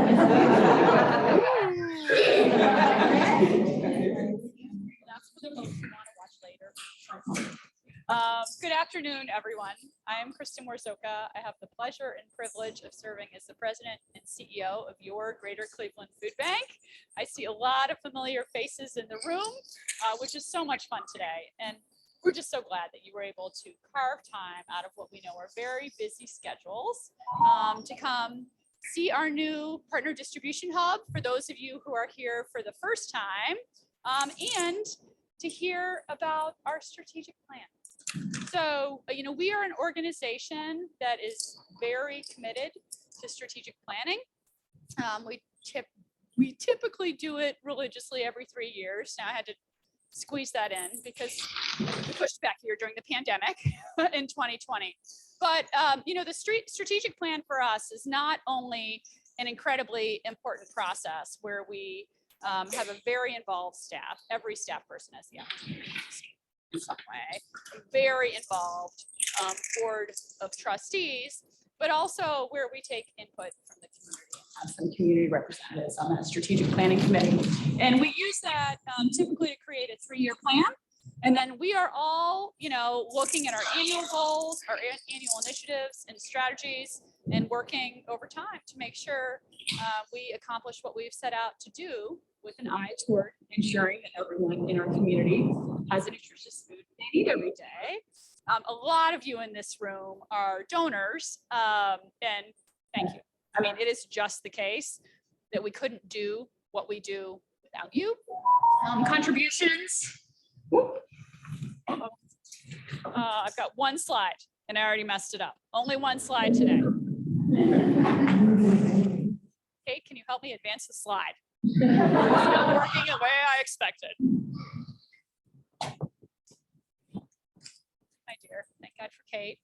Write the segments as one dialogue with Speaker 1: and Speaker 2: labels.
Speaker 1: for the folks who want to watch later. Good afternoon, everyone. I am Kristen Warzoka. I have the pleasure and privilege of serving as the president and CEO of your Greater Cleveland Food Bank. I see a lot of familiar faces in the room, which is so much fun today. And we're just so glad that you were able to carve time out of what we know are very busy schedules to come see our new partner distribution hub for those of you who are here for the first time, and to hear about our strategic plan. So, we are an organization that is very committed to strategic planning. We typically do it religiously every 3 years. Now I had to squeeze that in because we pushed back here during the pandemic in 2020. But, the strategic plan for us is not only an incredibly important process where we have a very involved staff. Every staff person has the opportunity to see in some way, a very involved board of trustees, but also where we take input from the community and have some community representatives on that strategic planning committee. And we use that typically to create a 3-year plan. And then we are all, looking at our annual goals, our annual initiatives and strategies, and working over time to make sure we accomplish what we've set out to do, with an eye toward ensuring that everyone in our community has a nutritious food they need every day. A lot of you in this room are donors, and thank you. I mean, it is just the case that we couldn't do what we do without you. Contributions. I've got one slide and I already messed it up. Only one slide today. Okay, can you help me advance the slide? It's not working the way I expected. My dear, thank God for Kate.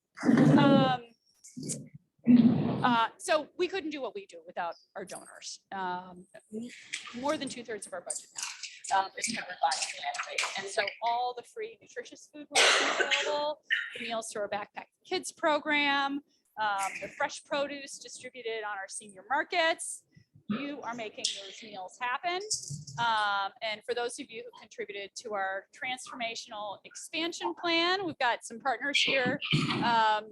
Speaker 1: So we couldn't do what we do without our donors. More than 2/3 of our budget now is covered by humanity. And so all the free nutritious food we're making available, the Meals to Our Backpack Kids program, the fresh produce distributed on our senior markets, you are making those meals happen. And for those of you who contributed to our transformational expansion plan, we've got some partners here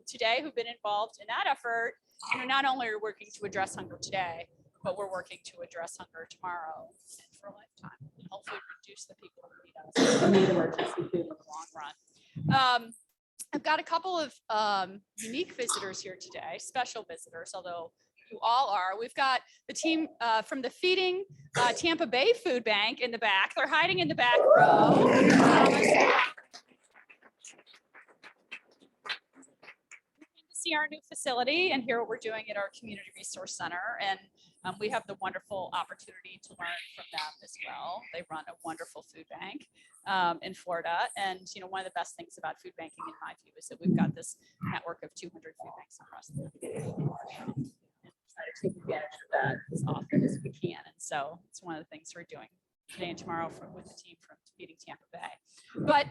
Speaker 1: today who've been involved in that effort. Not only are we working to address hunger today, but we're working to address hunger tomorrow and for a lifetime, and hopefully reduce the people who need us and need emergency food in the long run. I've got a couple of unique visitors here today, special visitors, although you all are. We've got the team from the Feeding Tampa Bay Food Bank in the back. They're hiding in the back row. See our new facility and hear what we're doing at our Community Resource Center. And we have the wonderful opportunity to learn from them as well. They run a wonderful food bank in Florida. And, one of the best things about food banking, in my view, is that we've got this network of 200 food banks across the country. Try to take advantage of that as often as we can. And so it's one of the things we're doing today and tomorrow with the team from Feeding Tampa Bay. But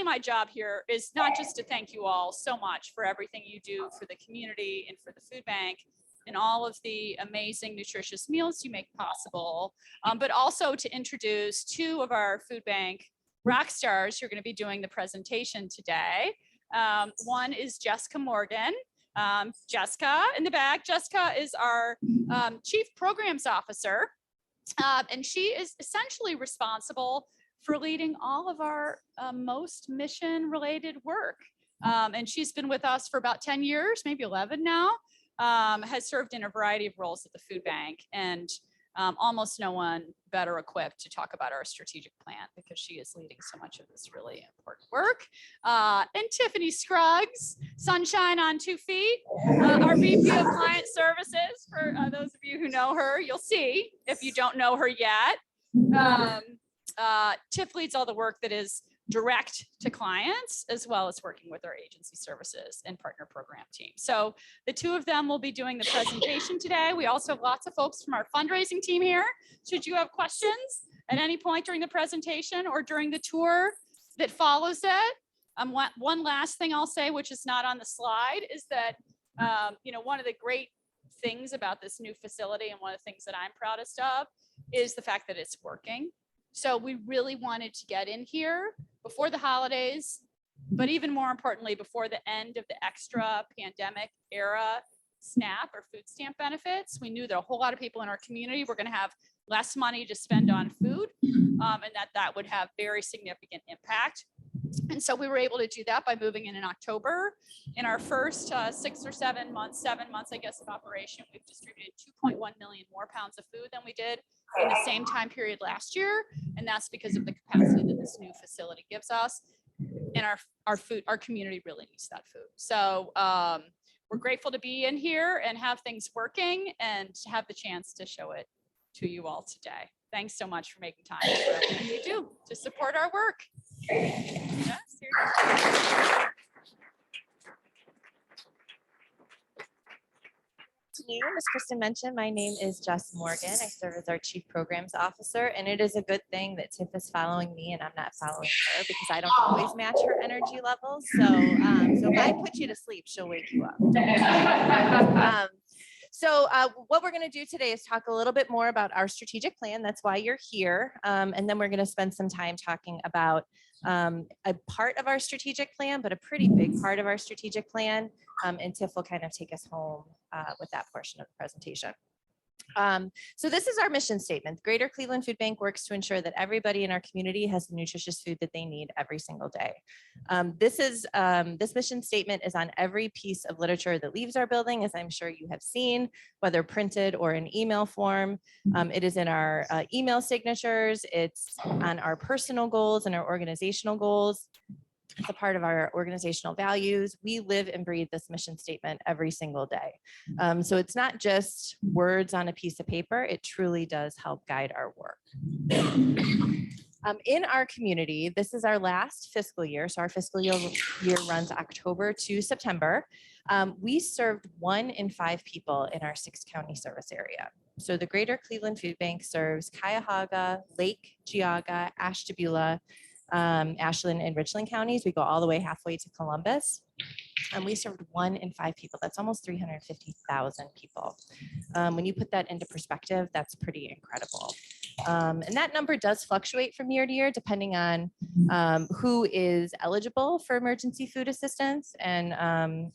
Speaker 1: my job here is not just to thank you all so much for everything you do for the community and for the food bank and all of the amazing nutritious meals you make possible, but also to introduce two of our food bank rock stars who are going to be doing the presentation today. One is Jessica Morgan. Jessica in the back. Jessica is our Chief Programs Officer, and she is essentially responsible for leading all of our most mission-related work. And she's been with us for about 10 years, maybe 11 now, has served in a variety of roles at the food bank, and almost no one better equipped to talk about our strategic plan because she is leading so much of this really important work. And Tiffany Scruggs, sunshine on 2 feet, our VP of Client Services. For those of you who know her, you'll see if you don't know her yet. Tiff leads all the work that is direct to clients, as well as working with our agency services and partner program team. So the two of them will be doing the presentation today. We also have lots of folks from our fundraising team here. Should you have questions at any point during the presentation or during the tour that follows it. One last thing I'll say, which is not on the slide, is that one of the great things about this new facility, and one of the things that I'm proudest of, is the fact that it's working. So we really wanted to get in here before the holidays, but even more importantly, before the end of the extra pandemic era SNAP or food stamp benefits. We knew that a whole lot of people in our community were going to have less money to spend on food, and that would have very significant impact. And so we were able to do that by moving in October. In our first 6 or 7 months, I guess, of operation, we've distributed 2.1 million more pounds of food than we did in the same time period last year. And that's because of the capacity that this new facility gives us. And our community really needs that food. So we're grateful to be in here and have things working and to have the chance to show it to you all today. Thanks so much for making time for everything you do to support our work. Yes,
Speaker 2: As Kristen mentioned, my name is Jess Morgan. I serve as our Chief Programs Officer, and it is a good thing that Tiff is following me and I'm not following her, because I don't always match her energy levels. So, so if I put you to sleep, she'll wake you up. So what we're going to do today is talk a little bit more about our strategic plan. That's why you're here. And then we're going to spend some time talking about a part of our strategic plan, but a pretty big part of our strategic plan. And Tiff will kind of take us home with that portion of the presentation. So this is our mission statement. The Greater Cleveland Food Bank works to ensure that everybody in our community has the nutritious food that they need every single day. This mission statement is on every piece of literature that leaves our building, as I'm sure you have seen, whether printed or in email form. It is in our email signatures. It's on our personal goals and our organizational goals. It's a part of our organizational values. We live and breathe this mission statement every single day. So it's not just words on a piece of paper. It truly does help guide our work. In our community, this is our last fiscal year. So our fiscal year runs October to September. We served 1 in 5 people in our 6-county service area. So the Greater Cleveland Food Bank serves Cuyahoga, Lake, Geauga, Ashtabula, Ashland and Richland counties. We go all the way halfway to Columbus. And we served 1 in 5 people. That's almost 350,000 people. When you put that into perspective, that's pretty incredible. And that number does fluctuate from year to year, depending on who is eligible for emergency food assistance and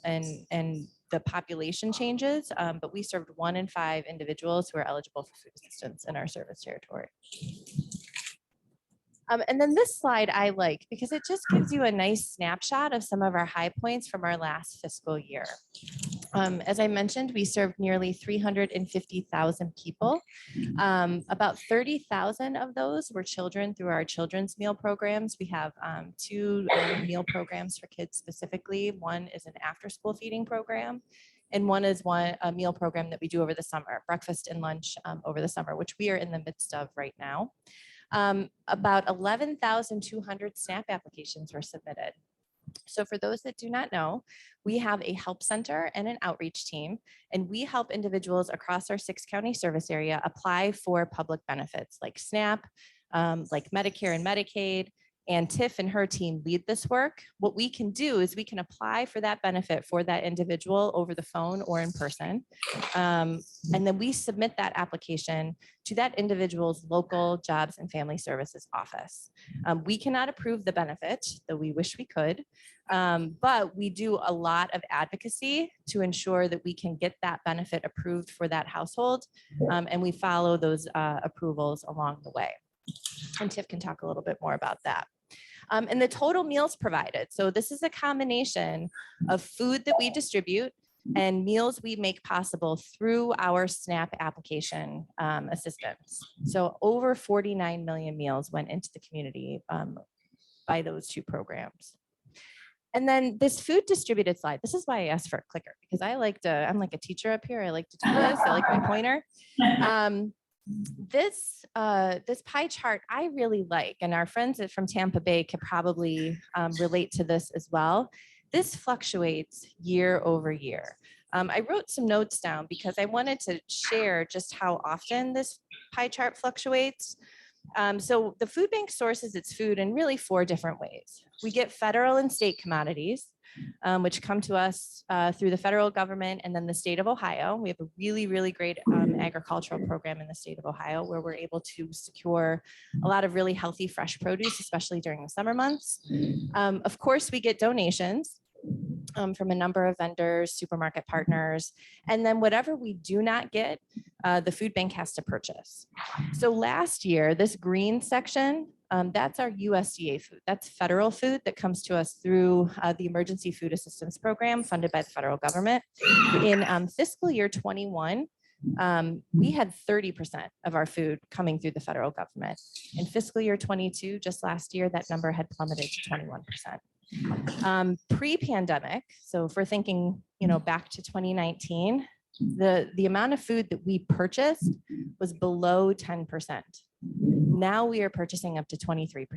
Speaker 2: the population changes. But we served 1 in 5 individuals who are eligible for food assistance in our service territory. And then this slide I like because it just gives you a nice snapshot of some of our high points from our last fiscal year. As I mentioned, we served nearly 350,000 people. About 30,000 of those were children through our children's meal programs. We have 2 meal programs for kids specifically. One is an after-school feeding program, and one is a meal program that we do over the summer, breakfast and lunch over the summer, which we are in the midst of right now. About 11,200 SNAP applications were submitted. So for those that do not know, we have a help center and an outreach team, and we help individuals across our 6-county service area apply for public benefits like SNAP, like Medicare and Medicaid, and Tiff and her team lead this work. What we can do is we can apply for that benefit for that individual over the phone or in person. And then we submit that application to that individual's local jobs and family services office. We cannot approve the benefit, though we wish we could, but we do a lot of advocacy to ensure that we can get that benefit approved for that household. And we follow those approvals along the way. And Tiff can talk a little bit more about that. And the total meals provided. So this is a combination of food that we distribute and meals we make possible through our SNAP application assistance. So over 49 million meals went into the community by those 2 programs. And then this food distributed slide, this is why I asked for a clicker, because I'm like a teacher up here. I like to do this, I like my pointer. This pie chart I really like, and our friends from Tampa Bay could probably relate to this as well. This fluctuates year over year. I wrote some notes down because I wanted to share just how often this pie chart fluctuates. So the food bank sources its food in really 4 different ways. We get federal and state commodities, which come to us through the federal government and then the state of Ohio. We have a really, really great agricultural program in the state of Ohio where we're able to secure a lot of really healthy fresh produce, especially during the summer months. Of course, we get donations from a number of vendors, supermarket partners, and then whatever we do not get, the food bank has to purchase. So last year, this green section, that's our USDA food. That's federal food that comes to us through the Emergency Food Assistance Program funded by the federal government. In fiscal year 21, we had 30% of our food coming through the federal government. In fiscal year 22, just last year, that number had plummeted to 21%. Pre-pandemic, so if we're thinking, back to 2019, the amount of food that we purchased was below 10%. Now we are purchasing up to 23%.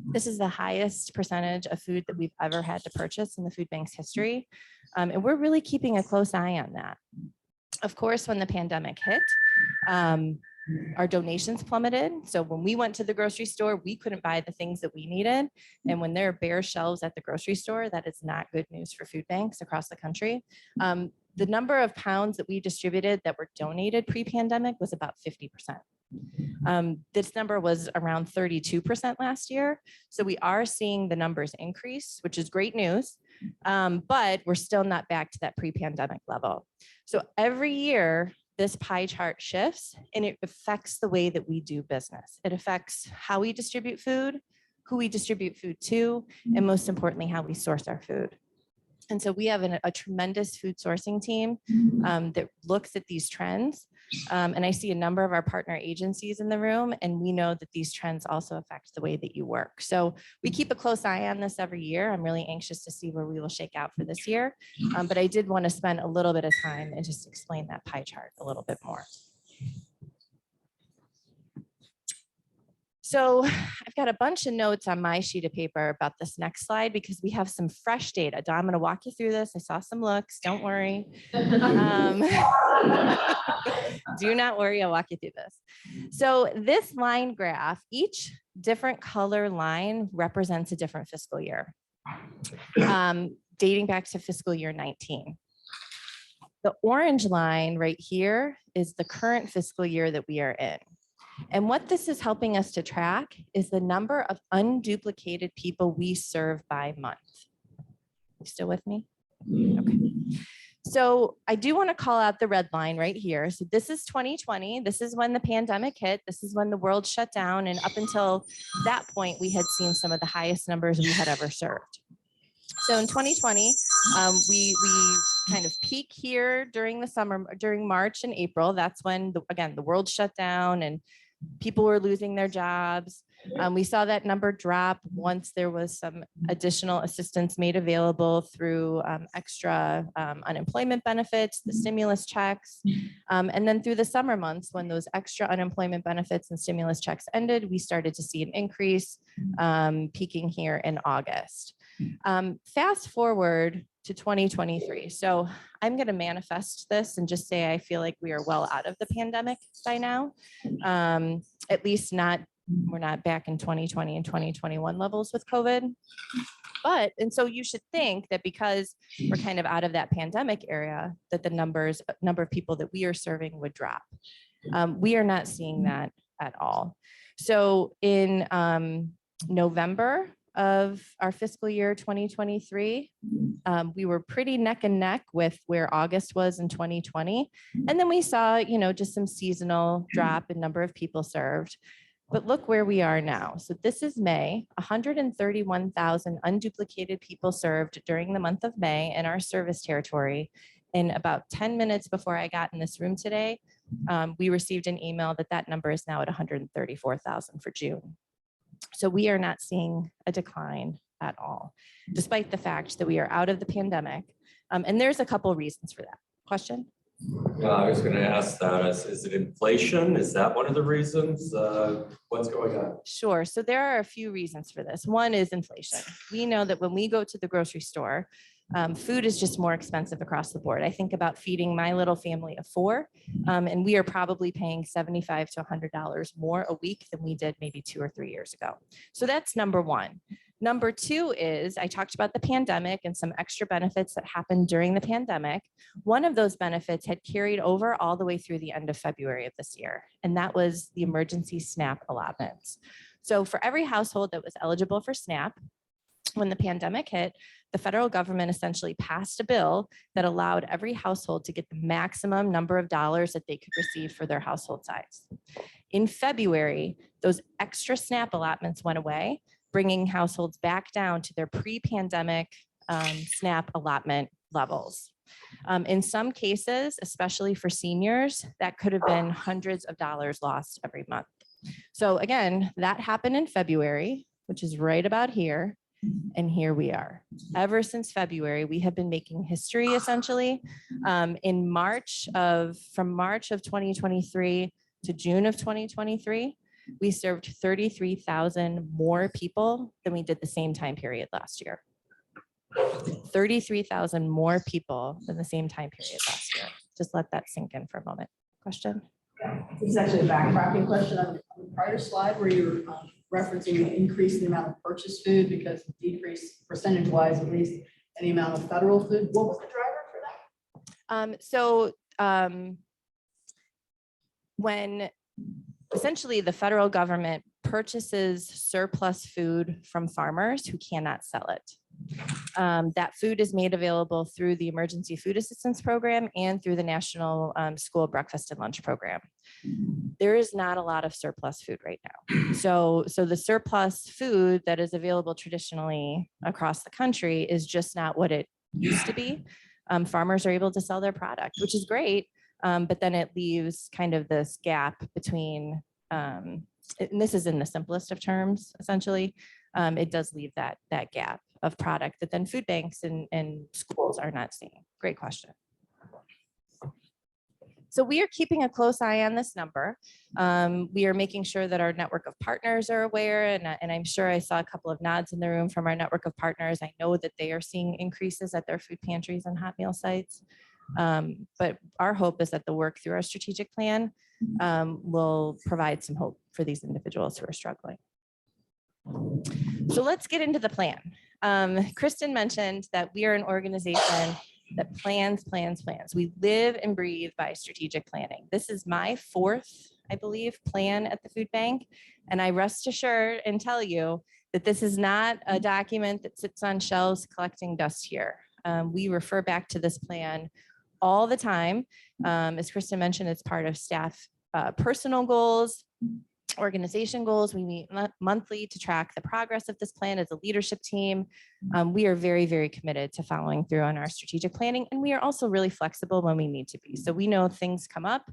Speaker 2: This is the highest percentage of food that we've ever had to purchase in the food bank's history. And we're really keeping a close eye on that. Of course, when the pandemic hit, our donations plummeted. So when we went to the grocery store, we couldn't buy the things that we needed. And when there are bare shelves at the grocery store, that is not good news for food banks across the country. The number of pounds that we distributed that were donated pre-pandemic was about 50%. This number was around 32% last year. So we are seeing the numbers increase, which is great news, but we're still not back to that pre-pandemic level. So every year, this pie chart shifts and it affects the way that we do business. It affects how we distribute food, who we distribute food to, and most importantly, how we source our food. And so we have a tremendous food sourcing team that looks at these trends. And I see a number of our partner agencies in the room, and we know that these trends also affect the way that you work. So we keep a close eye on this every year. I'm really anxious to see where we will shake out for this year. But I did want to spend a little bit of time and just explain that pie chart a little bit more. So I've got a bunch of notes on my sheet of paper about this next slide because we have some fresh data. Dawn, I'm going to walk you through this. I saw some looks. Don't worry. Do not worry. I'll walk you through this. So this line graph, each different color line represents a different fiscal year, dating back to fiscal year 19. The orange line right here is the current fiscal year that we are in. And what this is helping us to track is the number of unduplicated people we serve by month. You still with me? Okay. So I do want to call out the red line right here. So this is 2020. This is when the pandemic hit. This is when the world shut down. And up until that point, we had seen some of the highest numbers we had ever served. So in 2020, we kind of peak here during the summer, during March and April. That's when, again, the world shut down and people were losing their jobs. We saw that number drop once there was some additional assistance made available through extra unemployment benefits, the stimulus checks. And then through the summer months, when those extra unemployment benefits and stimulus checks ended, we started to see an increase, peaking here in August. Fast forward to 2023. So I'm going to manifest this and just say I feel like we are well out of the pandemic by now. At least we're not back in 2020 and 2021 levels with COVID. And so you should think that because we're kind of out of that pandemic area, that the number of people that we are serving would drop. We are not seeing that at all. So in November of our fiscal year 2023, we were pretty neck and neck with where August was in 2020. And then we saw, just some seasonal drop in number of people served. But look where we are now. So this is May, 131,000 unduplicated people served during the month of May in our service territory. And about 10 minutes before I got in this room today, we received an email that number is now at 134,000 for June. So we are not seeing a decline at all, despite the fact that we are out of the pandemic. And there's a couple reasons for that. Question?
Speaker 3: I was going to ask that. Is it inflation? Is that one of the reasons? What's going on?
Speaker 2: Sure. So there are a few reasons for this. One is inflation. We know that when we go to the grocery store, food is just more expensive across the board. I think about feeding my little family of 4, and we are probably paying $75 to $100 more a week than we did maybe 2 or 3 years ago. So that's number one. Number two is, I talked about the pandemic and some extra benefits that happened during the pandemic. One of those benefits had carried over all the way through the end of February of this year, and that was the emergency SNAP allotments. So for every household that was eligible for SNAP, when the pandemic hit, the federal government essentially passed a bill that allowed every household to get the maximum number of dollars that they could receive for their household size. In February, those extra SNAP allotments went away, bringing households back down to their pre-pandemic SNAP allotment levels. In some cases, especially for seniors, that could have been hundreds of dollars lost every month. So again, that happened in February, which is right about here. And here we are. Ever since February, we have been making history essentially. From March of 2023 to June of 2023, we served 33,000 more people than we did the same time period last year. 33,000 more people than the same time period last year. Just let that sink in for a moment. Question?
Speaker 4: This is actually a backtracking question on the prior slide where you were referencing the increase in the amount of purchased food because decrease percentage-wise, at least, in the amount of federal food. What was the driver for that?
Speaker 2: When essentially the federal government purchases surplus food from farmers who cannot sell it. That food is made available through the Emergency Food Assistance Program and through the National School Breakfast and Lunch Program. There is not a lot of surplus food right now. So the surplus food that is available traditionally across the country is just not what it used to be. Farmers are able to sell their product, which is great, but then it leaves kind of this gap between, and this is in the simplest of terms, essentially, it does leave that gap of product that then food banks and schools are not seeing. Great question. So we are keeping a close eye on this number. We are making sure that our network of partners are aware, and I'm sure I saw a couple of nods in the room from our network of partners. I know that they are seeing increases at their food pantries and hot meal sites. But our hope is that the work through our strategic plan will provide some hope for these individuals who are struggling. So let's get into the plan. Kristen mentioned that we are an organization that plans. We live and breathe by strategic planning. This is my fourth, I believe, plan at the food bank. And I rest assured and tell you that this is not a document that sits on shelves collecting dust here. We refer back to this plan all the time. As Kristen mentioned, it's part of staff personal goals, organization goals. We meet monthly to track the progress of this plan as a leadership team. We are very, very committed to following through on our strategic planning, and we are also really flexible when we need to be. So we know things come up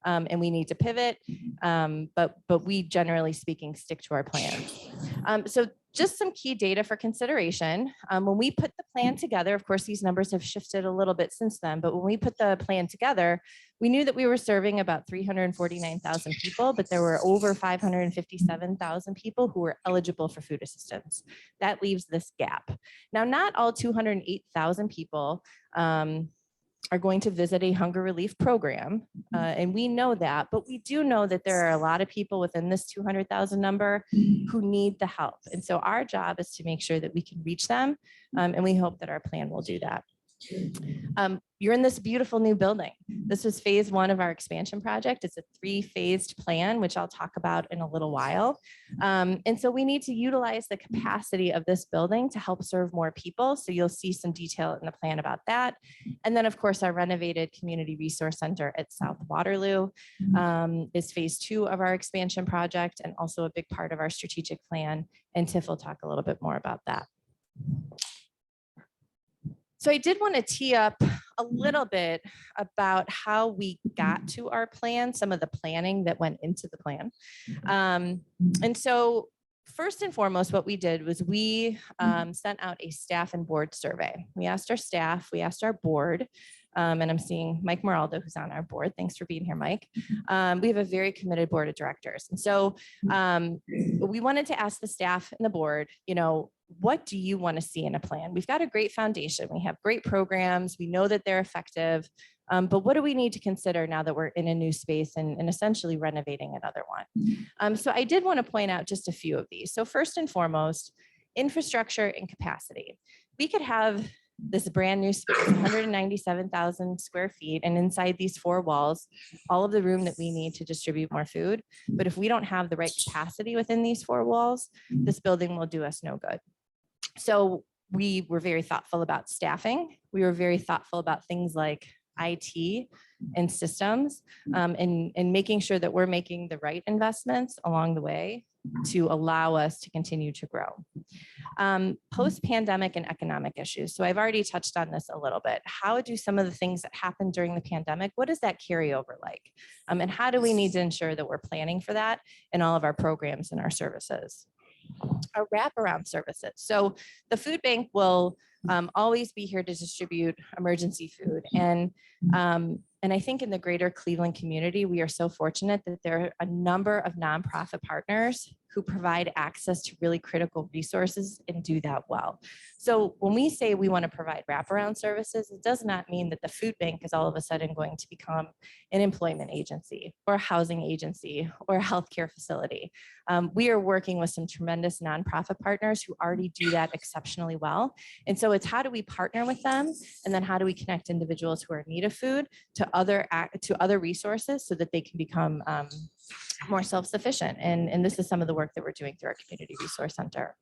Speaker 2: and we need to pivot, but we generally speaking stick to our plans. So just some key data for consideration. When we put the plan together, of course, these numbers have shifted a little bit since then, but when we put the plan together, we knew that we were serving about 349,000 people, but there were over 557,000 people who were eligible for food assistance. That leaves this gap. Now, not all 208,000 people are going to visit a hunger relief program. And we know that, but we do know that there are a lot of people within this 200,000 number who need the help. And so our job is to make sure that we can reach them. And we hope that our plan will do that. You're in this beautiful new building. This was phase one of our expansion project. It's a 3-phased plan, which I'll talk about in a little while. And so we need to utilize the capacity of this building to help serve more people. So you'll see some detail in the plan about that. And then of course, our renovated community resource center at South Waterloo is phase 2 of our expansion project and also a big part of our strategic plan. And Tiff will talk a little bit more about that. So I did want to tee up a little bit about how we got to our plan, some of the planning that went into the plan. And so first and foremost, what we did was we sent out a staff and board survey. We asked our staff, we asked our board, and I'm seeing Mike Moraldo, who's on our board. Thanks for being here, Mike. We have a very committed board of directors. And so we wanted to ask the staff and the board, you know, what do you want to see in a plan? We've got a great foundation. We have great programs. We know that they're effective. But what do we need to consider now that we're in a new space and essentially renovating another one? So I did want to point out just a few of these. So first and foremost, infrastructure and capacity. We could have this brand new space, 197,000 square feet, and inside these four walls, all of the room that we need to distribute more food. But if we don't have the right capacity within these four walls, this building will do us no good. So we were very thoughtful about staffing. We were very thoughtful about things like IT and systems, and making sure that we're making the right investments along the way to allow us to continue to grow. Post-pandemic and economic issues. So I've already touched on this a little bit. How do some of the things that happened during the pandemic, what is that carryover like? And how do we need to ensure that we're planning for that in all of our programs and our services? Our wraparound services. So the food bank will always be here to distribute emergency food. And I think in the greater Cleveland community, we are so fortunate that there are a number of nonprofit partners who provide access to really critical resources and do that well. So when we say we want to provide wraparound services, it does not mean that the food bank is all of a sudden going to become an employment agency or a housing agency or a healthcare facility. We are working with some tremendous nonprofit partners who already do that exceptionally well. And so it's how do we partner with them? And then how do we connect individuals who are in need of food to other resources so that they can become more self-sufficient. And this is some of the work that we're doing through our Community Resource Center.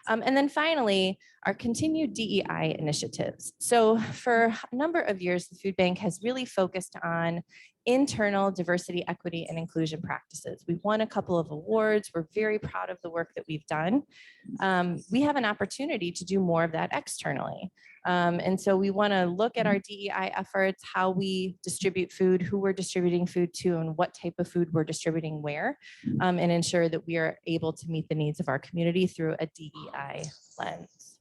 Speaker 2: And then finally, our continued DEI initiatives. So for a number of years, the food bank has really focused on internal diversity, equity, and inclusion practices. We've won a couple of awards. We're very proud of the work that we've done. We have an opportunity to do more of that externally. And so we want to look at our DEI efforts, how we distribute food, who we're distributing food to, and what type of food we're distributing where, and ensure that we are able to meet the needs of our community through a DEI lens.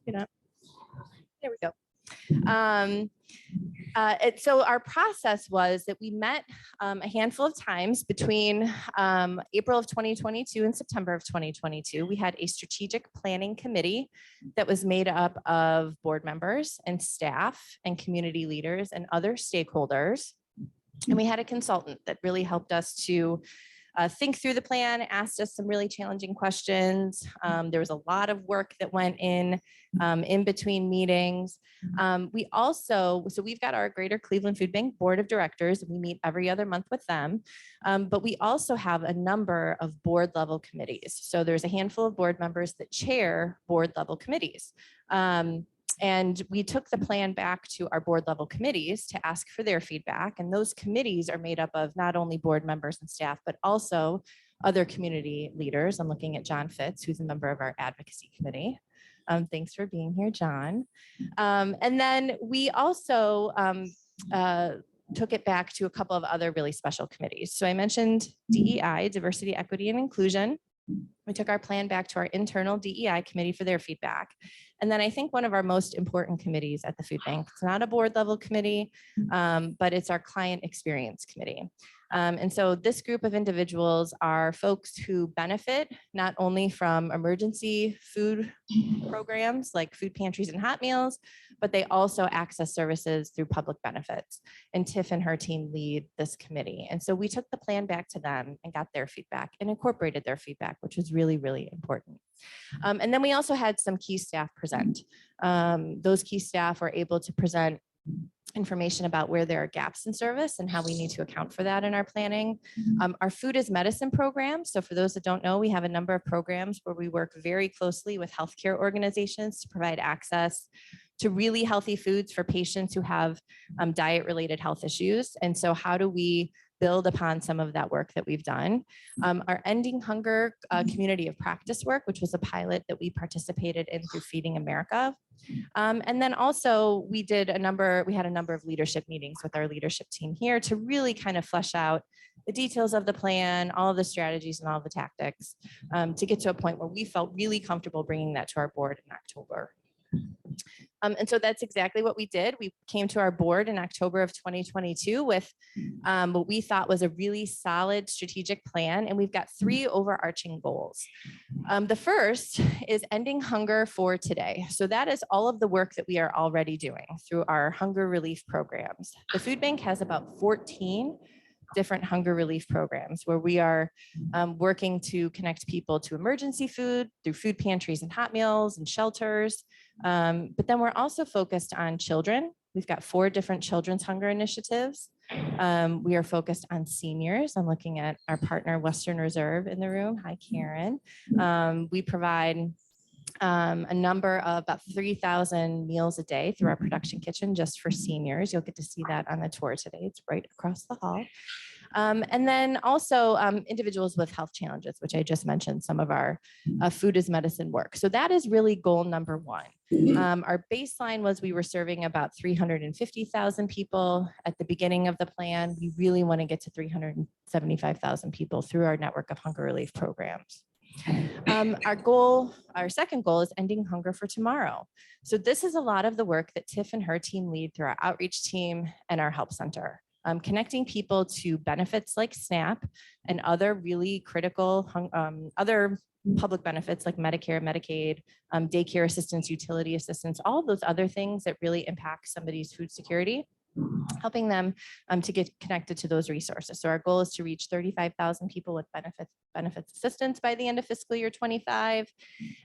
Speaker 2: There we go. So our process was that we met a handful of times between April of 2022 and September of 2022. We had a strategic planning committee that was made up of board members and staff and community leaders and other stakeholders. And we had a consultant that really helped us to think through the plan, asked us some really challenging questions. There was a lot of work that went in between meetings. We've got our Greater Cleveland Food Bank Board of Directors, and we meet every other month with them. But we also have a number of board level committees. So there's a handful of board members that chair board level committees. And we took the plan back to our board level committees to ask for their feedback. And those committees are made up of not only board members and staff, but also other community leaders. I'm looking at John Fitz, who's a member of our advocacy committee. Thanks for being here, John. And then we also took it back to a couple of other really special committees. So I mentioned DEI, Diversity, Equity, and Inclusion. We took our plan back to our internal DEI committee for their feedback. And then I think one of our most important committees at the food bank, it's not a board level committee, but it's our client experience committee. And so this group of individuals are folks who benefit not only from emergency food programs like food pantries and hot meals, but they also access services through public benefits. And Tiff and her team lead this committee. And so we took the plan back to them and got their feedback and incorporated their feedback, which was really, really important. And then we also had some key staff present. Those key staff were able to present information about where there are gaps in service and how we need to account for that in our planning. Our food is medicine program. So for those that don't know, we have a number of programs where we work very closely with healthcare organizations to provide access to really healthy foods for patients who have diet-related health issues. And so how do we build upon some of that work that we've done? Our Ending Hunger community of practice work, which was a pilot that we participated in through Feeding America. And then also we had a number of leadership meetings with our leadership team here to really kind of flesh out the details of the plan, all of the strategies and all of the tactics to get to a point where we felt really comfortable bringing that to our board in October. And so that's exactly what we did. We came to our board in October of 2022 with what we thought was a really solid strategic plan. And we've got 3 overarching goals. The first is ending hunger for today. So that is all of the work that we are already doing through our hunger relief programs. The food bank has about 14 different hunger relief programs where we are working to connect people to emergency food through food pantries and hot meals and shelters. But then we're also focused on children. We've got 4 different children's hunger initiatives. We are focused on seniors. I'm looking at our partner Western Reserve in the room. Hi, Karen. We provide a number of about 3,000 meals a day through our production kitchen just for seniors. You'll get to see that on the tour today. It's right across the hall. And then also individuals with health challenges, which I just mentioned, some of our food is medicine work. So that is really goal number 1. Our baseline was we were serving about 350,000 people at the beginning of the plan. We really want to get to 375,000 people through our network of hunger relief programs. Our second goal is ending hunger for tomorrow. So this is a lot of the work that Tiff and her team lead through our outreach team and our help center. Connecting people to benefits like SNAP and other really critical other public benefits like Medicare, Medicaid, daycare assistance, utility assistance, all of those other things that really impact somebody's food security, helping them to get connected to those resources. So our goal is to reach 35,000 people with benefits assistance by the end of fiscal year 25,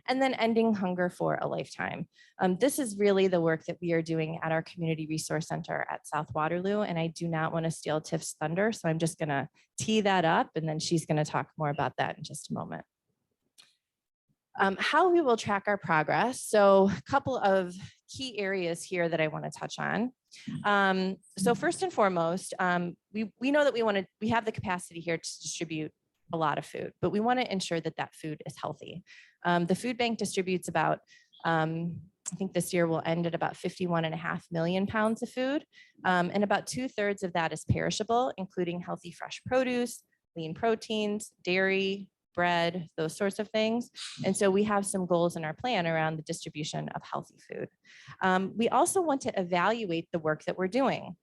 Speaker 2: and then ending hunger for a lifetime. This is really the work that we are doing at our Community Resource Center at South Waterloo, and I do not want to steal Tiff's thunder, so I'm just going to tee that up, and then she's going to talk more about that in just a moment. How we will track our progress. So a couple of key areas here that I want to touch on. So first and foremost, we know that we have the capacity here to distribute a lot of food, but we want to ensure that that food is healthy. The food bank distributes about, I think this year will end at about 51.5 million pounds of food. And about 2/3 of that is perishable, including healthy fresh produce, lean proteins, dairy, bread, those sorts of things. And so we have some goals in our plan around the distribution of healthy food. We also want to evaluate the work that we're doing.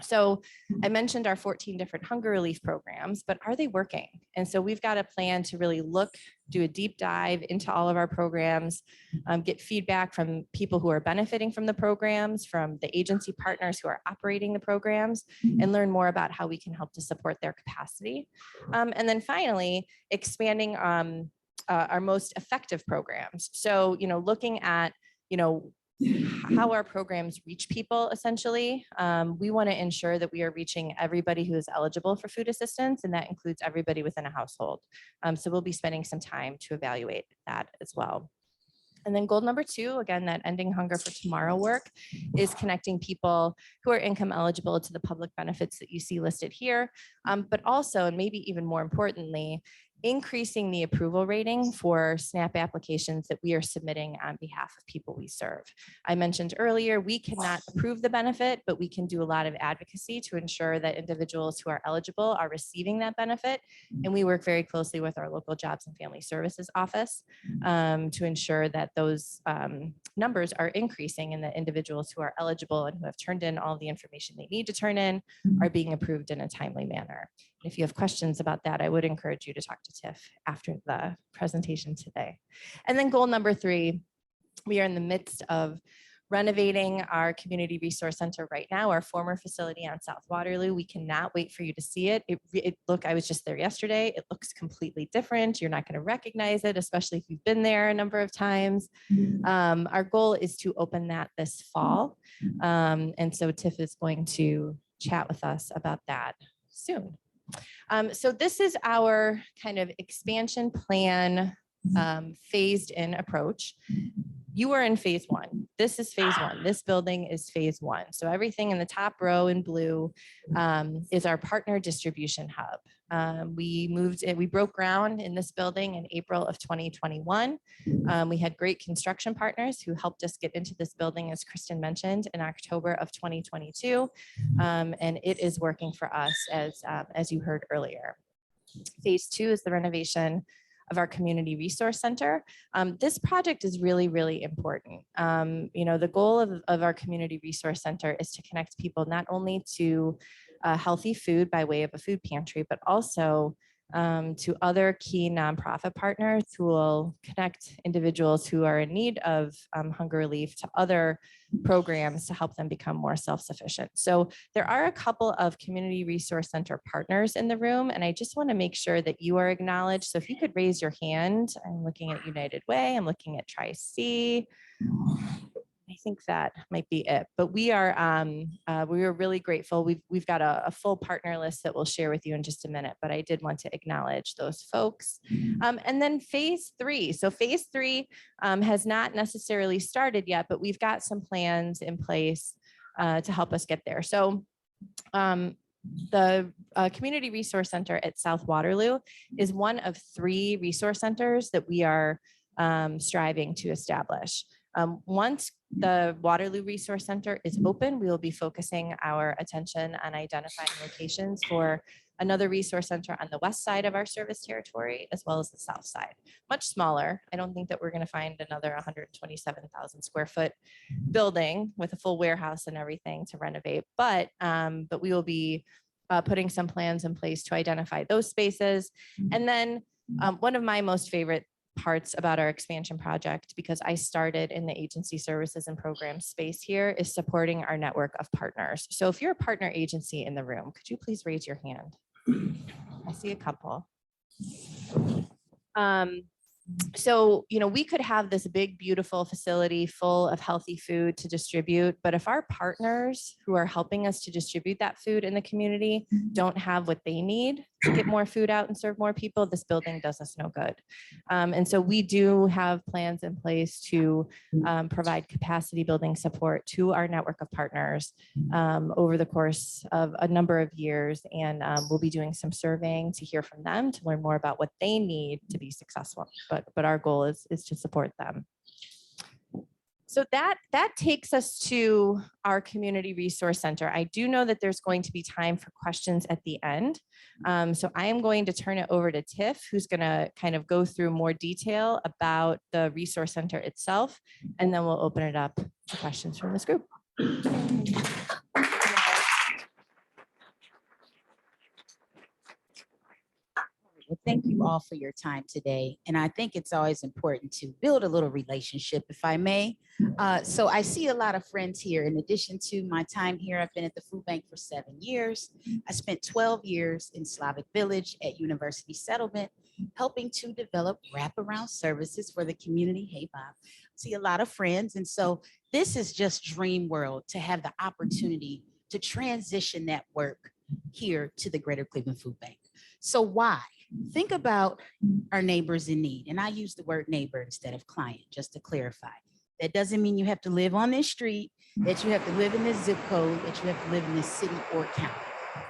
Speaker 2: So I mentioned our 14 different hunger relief programs, but are they working? And so we've got a plan to really do a deep dive into all of our programs, get feedback from people who are benefiting from the programs, from the agency partners who are operating the programs, and learn more about how we can help to support their capacity. And then finally, expanding our most effective programs. So, looking at, how our programs reach people, essentially. We want to ensure that we are reaching everybody who is eligible for food assistance, and that includes everybody within a household. So we'll be spending some time to evaluate that as well. And then goal number 2, again, that ending hunger for tomorrow work, is connecting people who are income eligible to the public benefits that you see listed here, but also, and maybe even more importantly, increasing the approval rating for SNAP applications that we are submitting on behalf of people we serve. I mentioned earlier, we cannot approve the benefit, but we can do a lot of advocacy to ensure that individuals who are eligible are receiving that benefit. And we work very closely with our local Jobs and Family Services office to ensure that those numbers are increasing and that individuals who are eligible and who have turned in all the information they need to turn in are being approved in a timely manner. If you have questions about that, I would encourage you to talk to Tiff after the presentation today. And then goal number 3, we are in the midst of renovating our Community Resource Center right now, our former facility on South Waterloo. We cannot wait for you to see it. I was just there yesterday. It looks completely different. You're not going to recognize it, especially if you've been there a number of times. Our goal is to open that this fall. And so Tiff is going to chat with us about that soon. So this is our kind of expansion plan, phased in approach. You are in phase 1. This is phase 1. This building is phase 1. So everything in the top row in blue is our partner distribution hub. We broke ground in this building in April of 2021. We had great construction partners who helped us get into this building, as Kristen mentioned, in October of 2022. And it is working for us as you heard earlier. Phase 2 is the renovation of our Community Resource Center. This project is really, really important. The goal of our Community Resource Center is to connect people not only to healthy food by way of a food pantry, but also to other key nonprofit partners who will connect individuals who are in need of hunger relief to other programs to help them become more self-sufficient. So there are a couple of community resource center partners in the room, and I just want to make sure that you are acknowledged. So if you could raise your hand, I'm looking at United Way, I'm looking at Tri-C. I think that might be it, but we are really grateful. We've got a full partner list that we'll share with you in just a minute, but I did want to acknowledge those folks. And then phase 3. So phase 3 has not necessarily started yet, but we've got some plans in place to help us get there. So the Community Resource Center at South Waterloo is one of 3 resource centers that we are striving to establish. Once the Waterloo Resource Center is open, we will be focusing our attention on identifying locations for another resource center on the west side of our service territory, as well as the south side. Much smaller. I don't think that we're going to find another 127,000 square foot building with a full warehouse and everything to renovate, but we will be putting some plans in place to identify those spaces. And then one of my most favorite parts about our expansion project, because I started in the agency services and programs space here, is supporting our network of partners. So if you're a partner agency in the room, could you please raise your hand? I see a couple. So, we could have this big, beautiful facility full of healthy food to distribute, but if our partners who are helping us to distribute that food in the community don't have what they need to get more food out and serve more people, this building does us no good. And so we do have plans in place to provide capacity building support to our network of partners over the course of a number of years. And we'll be doing some surveying to hear from them to learn more about what they need to be successful. But our goal is to support them. So that takes us to our community resource center. I do know that there's going to be time for questions at the end. So I am going to turn it over to Tiff, who's going to kind of go through more detail about the resource center itself, and then we'll open it up to questions from this group.
Speaker 5: Well, thank you all for your time today. And I think it's always important to build a little relationship, if I may. So I see a lot of friends here. In addition to my time here, I've been at the food bank for 7 years. I spent 12 years in Slavic Village at University Settlement, helping to develop wraparound services for the community. Hey, Bob, see a lot of friends. And so this is just dream world to have the opportunity to transition that work here to the Greater Cleveland Food Bank. So why? Think about our neighbors in need. And I use the word neighbor instead of client, just to clarify. That doesn't mean you have to live on this street, that you have to live in this zip code, that you have to live in this city or county.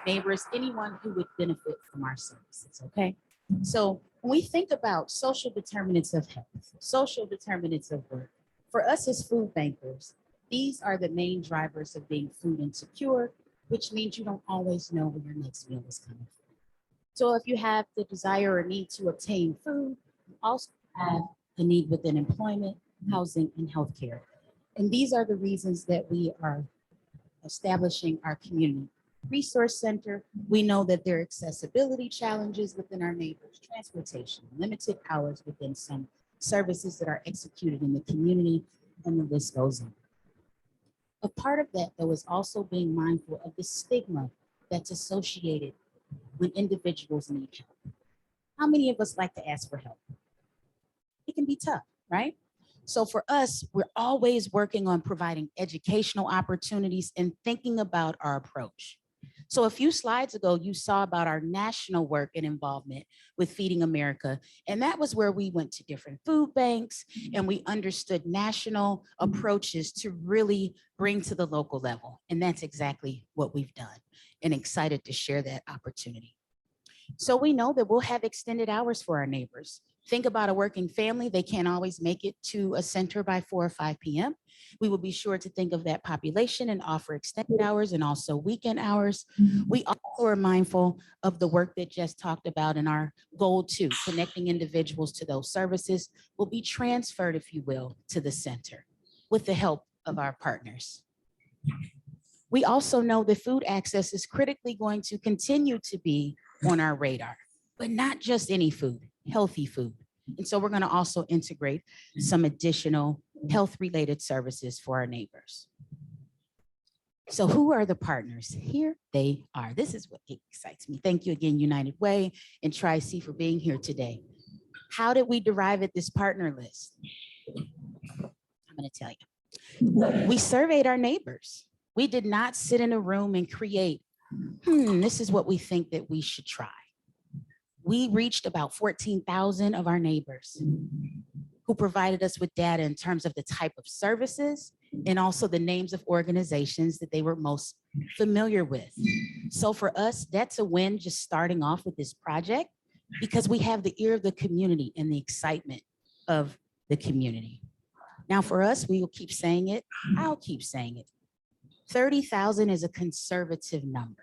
Speaker 5: Neighbor is anyone who would benefit from our services, okay? So when we think about social determinants of health, social determinants of work, for us as food bankers, these are the main drivers of being food insecure, which means you don't always know where your next meal is coming from. So if you have the desire or need to obtain food, you also have a need within employment, housing, and healthcare. And these are the reasons that we are establishing our community resource center. We know that there are accessibility challenges within our neighbors, transportation, limited hours within some services that are executed in the community, and the list goes on. A part of that, though, is also being mindful of the stigma that's associated when individuals need help. How many of us like to ask for help? It can be tough, right? So for us, we're always working on providing educational opportunities and thinking about our approach. So a few slides ago, you saw about our national work and involvement with Feeding America. And that was where we went to different food banks and we understood national approaches to really bring to the local level. And that's exactly what we've done, and excited to share that opportunity. So we know that we'll have extended hours for our neighbors. Think about a working family. They can't always make it to a center by 4 or 5 p.m. We will be sure to think of that population and offer extended hours and also weekend hours. We also are mindful of the work that Jess talked about, and our goal to connecting individuals to those services will be transferred, if you will, to the center with the help of our partners. We also know that food access is critically going to continue to be on our radar. but not just any food, healthy food. And so we're going to also integrate some additional health-related services for our neighbors. So who are the partners? Here they are. This is what excites me. Thank you again, United Way and Tri-C for being here today. How did we derive at this partner list? I'm going to tell you. We surveyed our neighbors. We did not sit in a room and create, this is what we think that we should try. We reached about 14,000 of our neighbors who provided us with data in terms of the type of services and also the names of organizations that they were most familiar with. So for us, that's a win just starting off with this project because we have the ear of the community and the excitement of the community. Now for us, we will keep saying it. I'll keep saying it. 30,000 is a conservative number.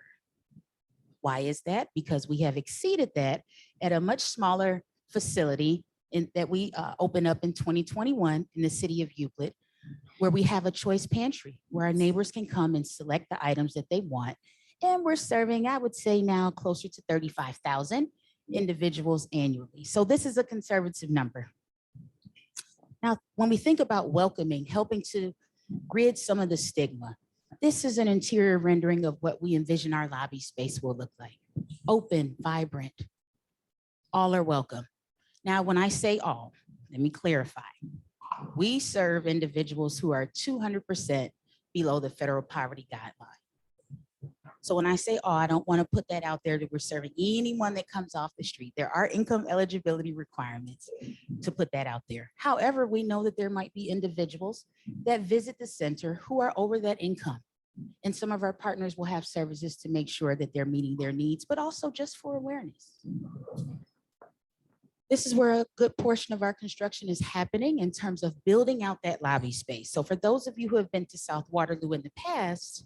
Speaker 5: Why is that? Because we have exceeded that at a much smaller facility that we opened up in 2021 in the city of Euclid, where we have a choice pantry where our neighbors can come and select the items that they want. And we're serving, I would say now closer to 35,000 individuals annually. So this is a conservative number. Now, when we think about welcoming, helping to rid some of the stigma, this is an interior rendering of what we envision our lobby space will look like. Open, vibrant, all are welcome. Now, when I say all, let me clarify. We serve individuals who are 200% below the federal poverty guideline. So when I say all, I don't want to put that out there that we're serving anyone that comes off the street. There are income eligibility requirements to put that out there. However, we know that there might be individuals that visit the center who are over that income. And some of our partners will have services to make sure that they're meeting their needs, but also just for awareness. This is where a good portion of our construction is happening in terms of building out that lobby space. So for those of you who have been to South Waterloo in the past,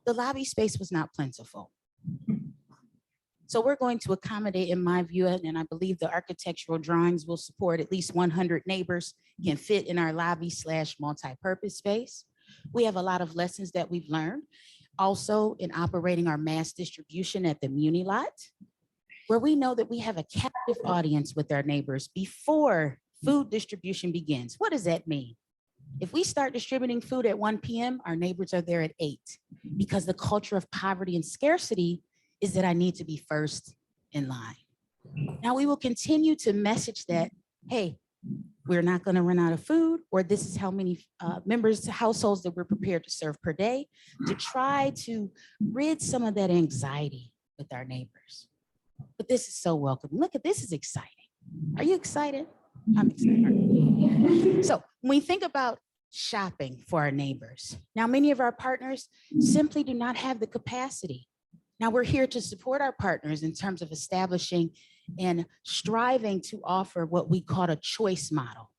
Speaker 5: the lobby space was not plentiful. So we're going to accommodate, in my view, and I believe the architectural drawings will support at least 100 neighbors can fit in our lobby / multi-purpose space. We have a lot of lessons that we've learned. Also in operating our mass distribution at the Muni lot, where we know that we have a captive audience with our neighbors before food distribution begins. What does that mean? If we start distributing food at 1 p.m., our neighbors are there at 8, because the culture of poverty and scarcity is that I need to be first in line. Now we will continue to message that, hey, we're not going to run out of food, or this is how many households that we're prepared to serve per day, to try to rid some of that anxiety with our neighbors. But this is so welcome. Look at this, is exciting. Are you excited? I'm excited. So when we think about shopping for our neighbors, now many of our partners simply do not have the capacity. Now we're here to support our partners in terms of establishing and striving to offer what we call a choice model.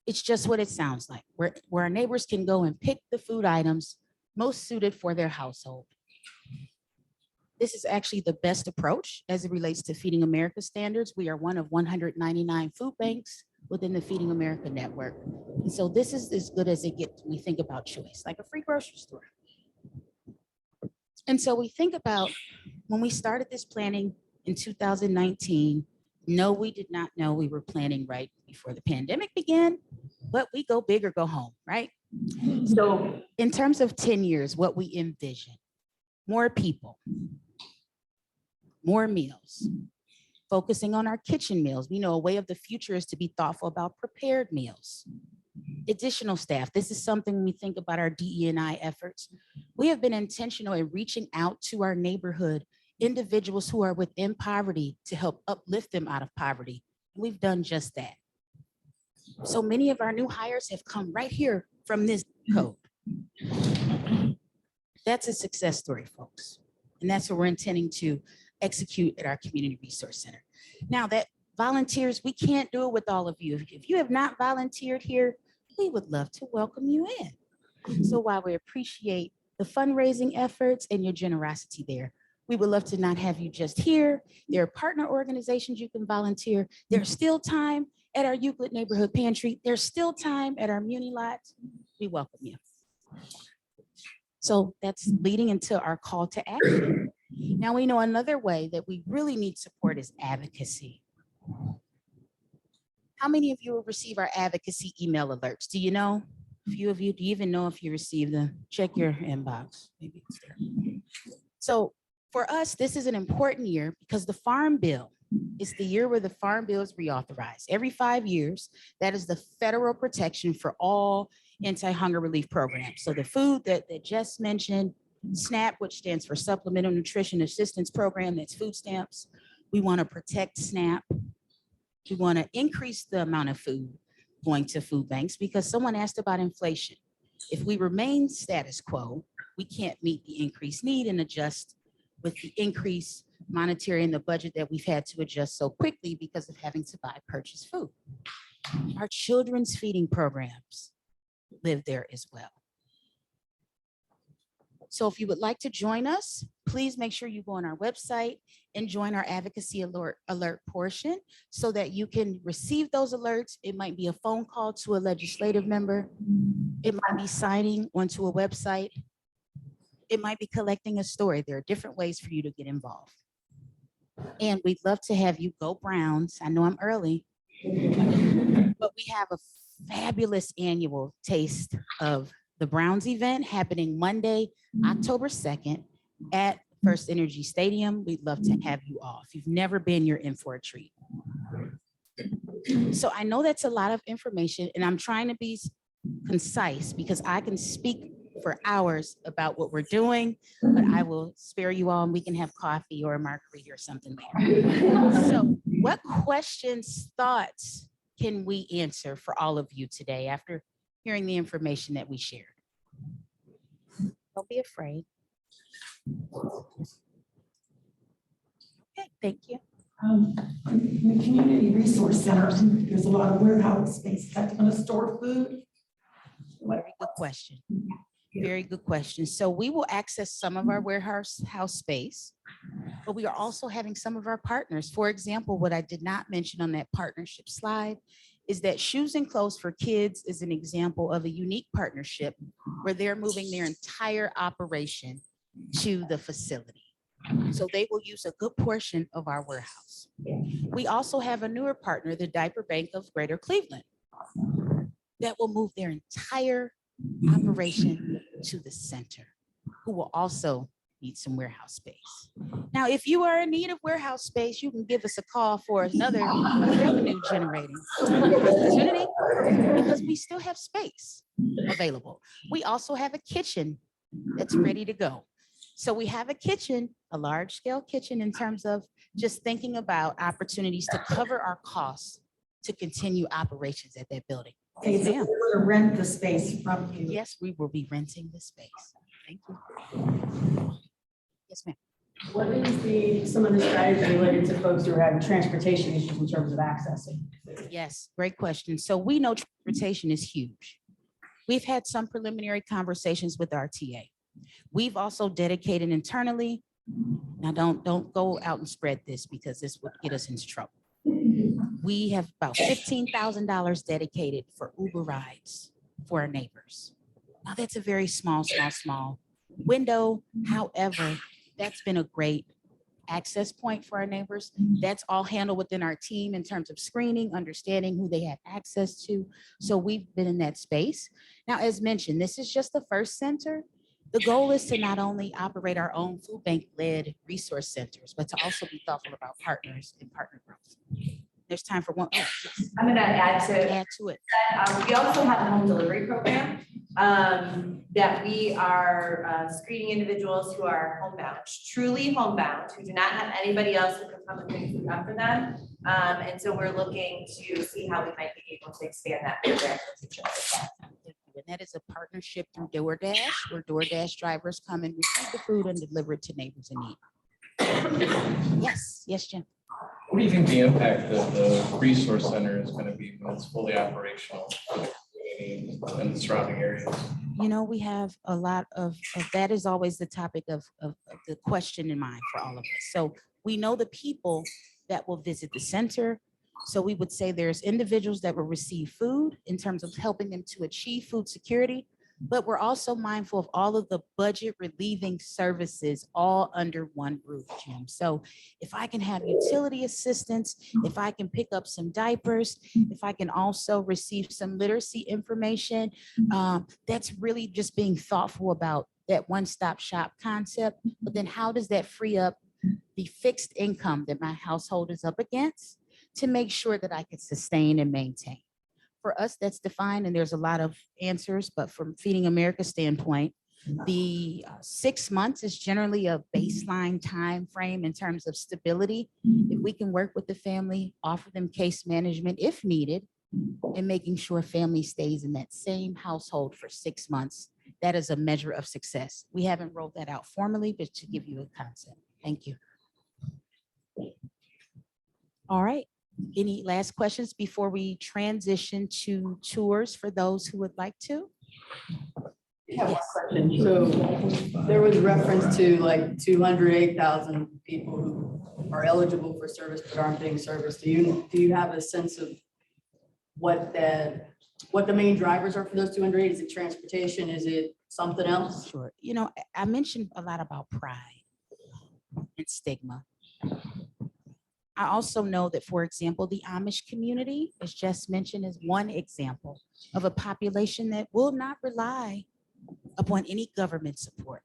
Speaker 5: It's just what it sounds like, where our neighbors can go and pick the food items most suited for their household. This is actually the best approach as it relates to Feeding America standards. We are one of 199 food banks within the Feeding America network. And so this is as good as it gets when we think about choice, like a free grocery store. And so we think about when we started this planning in 2019, no, we did not know we were planning right before the pandemic began, but we go big or go home, right? So in terms of 10 years, what we envision, more people, more meals, focusing on our kitchen meals. We know a way of the future is to be thoughtful about prepared meals. Additional staff. This is something when we think about our DE&I efforts. We have been intentional in reaching out to our neighborhood, individuals who are within poverty, to help uplift them out of poverty. We've done just that. So many of our new hires have come right here from this code. That's a success story, folks. And that's what we're intending to execute at our Community Resource Center. Now that volunteers, we can't do it with all of you. If you have not volunteered here, we would love to welcome you in. So while we appreciate the fundraising efforts and your generosity there, we would love to not have you just here. There are partner organizations you can volunteer. There's still time at our Euclid Neighborhood Pantry. There's still time at our Muni lot. We welcome you. So that's leading into our call to action. Now we know another way that we really need support is advocacy. How many of you will receive our advocacy email alerts? Do you know? A few of you, do you even know if you receive them? Check your inbox. Maybe it's there. So for us, this is an important year because the Farm Bill is the year where the Farm Bill is reauthorized. Every 5 years, that is the federal protection for all anti-hunger relief programs. So the food that Jess mentioned, SNAP, which stands for Supplemental Nutrition Assistance Program, that's food stamps. We want to protect SNAP. We want to increase the amount of food going to food banks because someone asked about inflation. If we remain status quo, we can't meet the increased need and adjust with the increase monetary in the budget that we've had to adjust so quickly because of having to buy purchased food. Our children's feeding programs live there as well. So if you would like to join us, please make sure you go on our website and join our advocacy alert portion so that you can receive those alerts. It might be a phone call to a legislative member. It might be signing onto a website. It might be collecting a story. There are different ways for you to get involved. And we'd love to have you go Browns. I know I'm early, but we have a fabulous annual taste of the Browns event happening Monday, October 2nd at First Energy Stadium. We'd love to have you all. If you've never been, you're in for a treat. So I know that's a lot of information and I'm trying to be concise because I can speak for hours about what we're doing, but I will spare you all and we can have coffee or a margarita or something later. So what questions, thoughts can we answer for all of you today after hearing the information that we shared? Don't be afraid. Okay, thank you.
Speaker 6: In the community resource centers, there's a lot of warehouse space that's going to store food.
Speaker 5: Very good question. Very good question. So we will access some of our warehouse space, but we are also having some of our partners. For example, what I did not mention on that partnership slide is that Shoes and Clothes for Kids is an example of a unique partnership where they're moving their entire operation to the facility. So they will use a good portion of our warehouse. We also have a newer partner, the Diaper Bank of Greater Cleveland, that will move their entire operation to the center, who will also need some warehouse space. Now, if you are in need of warehouse space, you can give us a call for another revenue generating opportunity because we still have space available. We also have a kitchen that's ready to go. So we have a kitchen, a large scale kitchen in terms of just thinking about opportunities to cover our costs to continue operations at that building.
Speaker 6: Okay, so we're going to rent the space from you.
Speaker 5: Yes, we will be renting the space. Thank you. Yes, ma'am.
Speaker 4: What is some of the strategy related to folks who are having transportation issues in terms of accessing?
Speaker 5: Yes, great question. So we know transportation is huge. We've had some preliminary conversations with our TA. We've also dedicated internally. Now don't go out and spread this because this would get us into trouble. We have about $15,000 dedicated for Uber rides for our neighbors. Now that's a very small window. However, that's been a great access point for our neighbors. That's all handled within our team in terms of screening, understanding who they have access to. So we've been in that space. Now, as mentioned, this is just the first center. The goal is to not only operate our own food bank-led resource centers, but to also be thoughtful about partners and partner growth. There's time for one. Oh, yes.
Speaker 7: I'm going to add to
Speaker 5: it.
Speaker 7: We also have a home delivery program that we are screening individuals who are homebound, truly homebound, who do not have anybody else who can come and pick food up for them. And so we're looking to see how we might be able to expand that program.
Speaker 5: And that is a partnership through DoorDash, where DoorDash drivers come and receive the food and deliver it to neighbors in need. Yes, Jim.
Speaker 8: What do you think the impact of the resource center is going to be when it's fully operational for the community and the surrounding areas?
Speaker 5: You know, we have a lot of that is always the topic of the question in mind for all of us. So we know the people that will visit the center. So we would say there's individuals that will receive food in terms of helping them to achieve food security, but we're also mindful of all of the budget relieving services all under one roof, Jim. So if I can have utility assistance, if I can pick up some diapers, if I can also receive some literacy information, that's really just being thoughtful about that one-stop shop concept. But then how does that free up the fixed income that my household is up against to make sure that I can sustain and maintain? For us, that's defined, and there's a lot of answers, but from Feeding America standpoint, the 6 months is generally a baseline time frame in terms of stability. If we can work with the family, offer them case management if needed, and making sure family stays in that same household for 6 months, that is a measure of success. We haven't rolled that out formally, but to give you a concept. Thank you. All right. Any last questions before we transition to tours for those who would like to?
Speaker 4: I have one question. So there was reference to like 208,000 people who are eligible for service but aren't being serviced. Do you have a sense of what the main drivers are for those 208? Is it transportation? Is it something else?
Speaker 5: Sure. You know, I mentioned a lot about pride and stigma. I also know that, for example, the Amish community, as just mentioned, is one example of a population that will not rely upon any government support.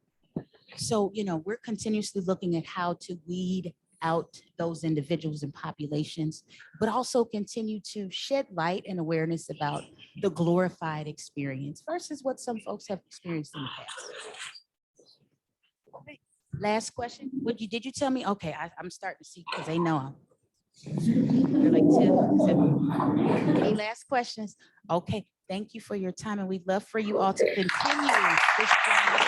Speaker 5: So, you know, we're continuously looking at how to weed out those individuals and populations, but also continue to shed light and awareness about the glorified experience versus what some folks have experienced in the past. Okay. Last question. Did you tell me? Okay, I'm starting to see because they know I'm. They're like 10. Any last questions? Okay, thank you for your time, and we'd love for you all to continue this journey